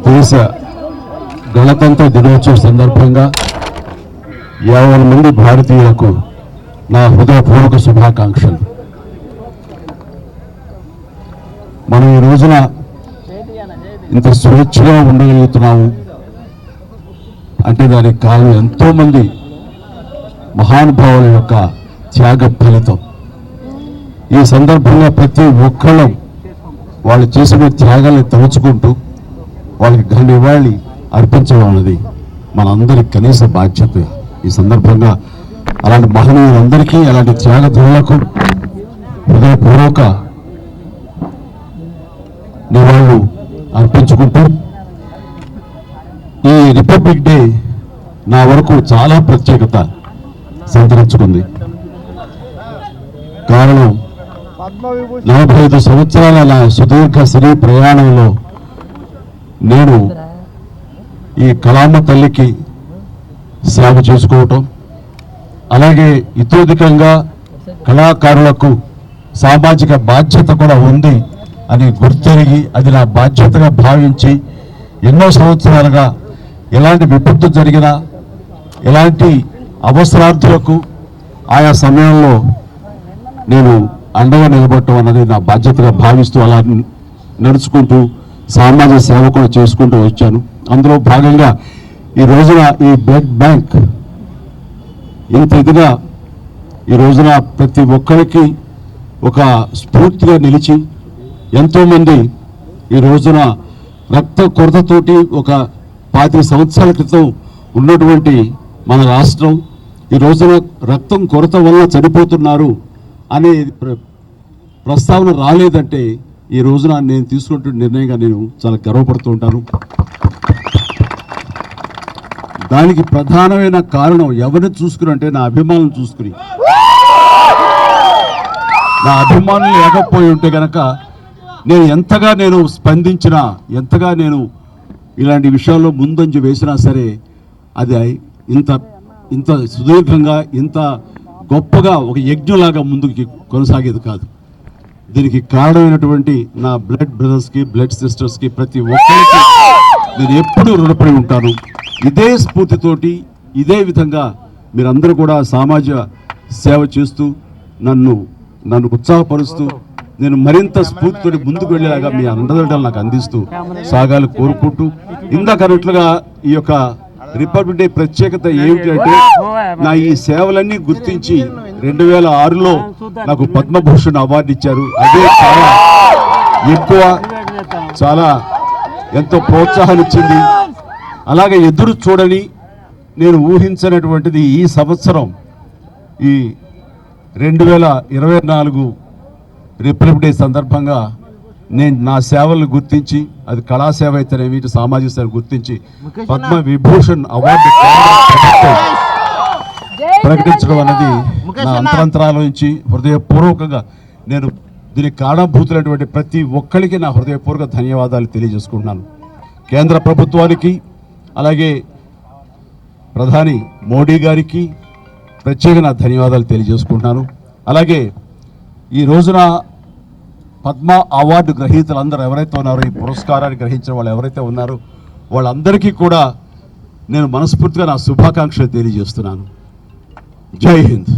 దేశ గణతంత్ర దినోత్సవ సందర్భంగా 50 మంది భారతీయులకు నా హృదయపూర్వక శుభాకాంక్షలు. మనం ఈ రోజున ఇంత స్వేచ్ఛగా ఉండగలుగుతున్నాము అంటే దానికి కారణం ఎంతో మంది మహానుభావుల యొక్క త్యాగ ఫలితం. ఈ సందర్భంగా ప్రతి ఒక్కళ్ళం వాళ్ళు చేసిన త్యాగాన్ని తలుచుకుంటూ వాళ్ళకి ఘన నివాళి అర్పించడం అన్నది మనందరి కనీస బాధ్యత. ఈ సందర్భంగా అలాంటి మహనీయులందరికీ అలాంటి త్యాగధనులకు హృదయపూర్వక నివాళులు అర్పించుకుంటూ ఈ రిపబ్లిక్ డే నా వరకు చాలా ప్రత్యేకత సంతరించుకుంది. కారణం 45 సంవత్సరాల నా సుదీర్ఘ సినీ ప్రయాణంలో నేను ఈ కళామ తల్లికి సేవ చేసుకోవటం, అలాగే ఇతోధికంగా కళాకారులకు సామాజిక బాధ్యత కూడా ఉంది అని గుర్తెరిగి అది నా బాధ్యతగా భావించి ఎన్నో సంవత్సరాలుగా ఎలాంటి విపత్తు జరిగినా ఎలాంటి అవసరార్థులకు ఆయా సమయంలో నేను అండగా నిలబడటం అన్నది నా బాధ్యతగా భావిస్తూ అలా నడుచుకుంటూ సామాజిక సేవ కూడా చేసుకుంటూ వచ్చాను. అందులో భాగంగా ఈ రోజున ఈ బ్లడ్ బ్యాంక్ ఇంత ఇదిగా ఈ రోజున ప్రతి ఒక్కరికి ఒక స్ఫూర్తిగా నిలిచి ఎంతోమంది ఈ రోజున రక్త కొరతతోటి ఒక 25 సంవత్సరాల క్రితం ఉన్నటువంటి మన రాష్ట్రం ఈ రోజున రక్తం కొరత వల్ల చనిపోతున్నారు అనే ప్రస్తావన రాలేదంటే ఈ రోజున నేను తీసుకుంటున్న నిర్ణయంగా నేను చాలా గర్వపడుతూ ఉంటాను. దానికి ప్రధానమైన కారణం ఎవరిని చూసుకుని అంటే నా అభిమానులను చూసుకుని. నా అభిమానులు లేకపోయి ఉంటే కనుక నేను ఎంతగా నేను స్పందించినా ఎంతగా నేను ఇలాంటి విషయాల్లో ముందంజ వేసినా సరే అది ఇంత సుదీర్ఘంగా ఇంత గొప్పగా ఒక యజ్ఞలాగా ముందుకు కొనసాగేది కాదు. దీనికి కారణమైనటువంటి నా బ్లడ్ బ్రదర్స్కి బ్లడ్ సిస్టర్స్కి ప్రతి ఒక్కరికి నేను ఎప్పుడూ రుణపడి ఉంటాను. ఇదే స్ఫూర్తితోటి ఇదే విధంగా మీరందరూ కూడా సామాజిక సేవ చేస్తూ నన్ను ఉత్సాహపరుస్తూ నేను మరింత స్ఫూర్తితోటి ముందుకు వెళ్ళేలాగా మీ అండదండలు నాకు అందిస్తూ సాగాలు కోరుకుంటూ ఇందాకన్నట్లుగా ఈ యొక్క రిపబ్లిక్ డే ప్రత్యేకత ఏమిటంటే నా ఈ సేవలన్నీ గుర్తించి 2006లో నాకు పద్మభూషణ్ అవార్డు ఇచ్చారు. అదే చాలా ఎక్కువ, చాలా ఎంతో ప్రోత్సాహాన్ని ఇచ్చింది. అలాగే ఎదురు చూడని నేను ఊహించినటువంటిది ఈ సంవత్సరం ఈ 2024 రిపబ్లిక్ డే సందర్భంగా నేను నా సేవలను గుర్తించి అది కళాసేవ అయితేనేమి సామాజిక సేవ గుర్తించి పద్మ విభూషణ్ అవార్డు ప్రకటించడం అనేది నా అంతరంతరాల నుంచి హృదయపూర్వకంగా నేను దీనికి కారణభూతులైనటువంటి ప్రతి ఒక్కరికి నా హృదయపూర్వక ధన్యవాదాలు తెలియజేసుకుంటున్నాను. కేంద్ర ప్రభుత్వానికి అలాగే ప్రధాని మోడీ గారికి ప్రత్యేక నా ధన్యవాదాలు తెలియజేసుకుంటున్నాను. అలాగే ఈ రోజున పద్మ అవార్డు గ్రహీతలందరూ ఎవరైతే ఉన్నారో ఈ పురస్కారాన్ని గ్రహించిన వాళ్ళు ఎవరైతే ఉన్నారో వాళ్ళందరికీ కూడా నేను మనస్ఫూర్తిగా నా శుభాకాంక్షలు తెలియజేస్తున్నాను. జై హింద్.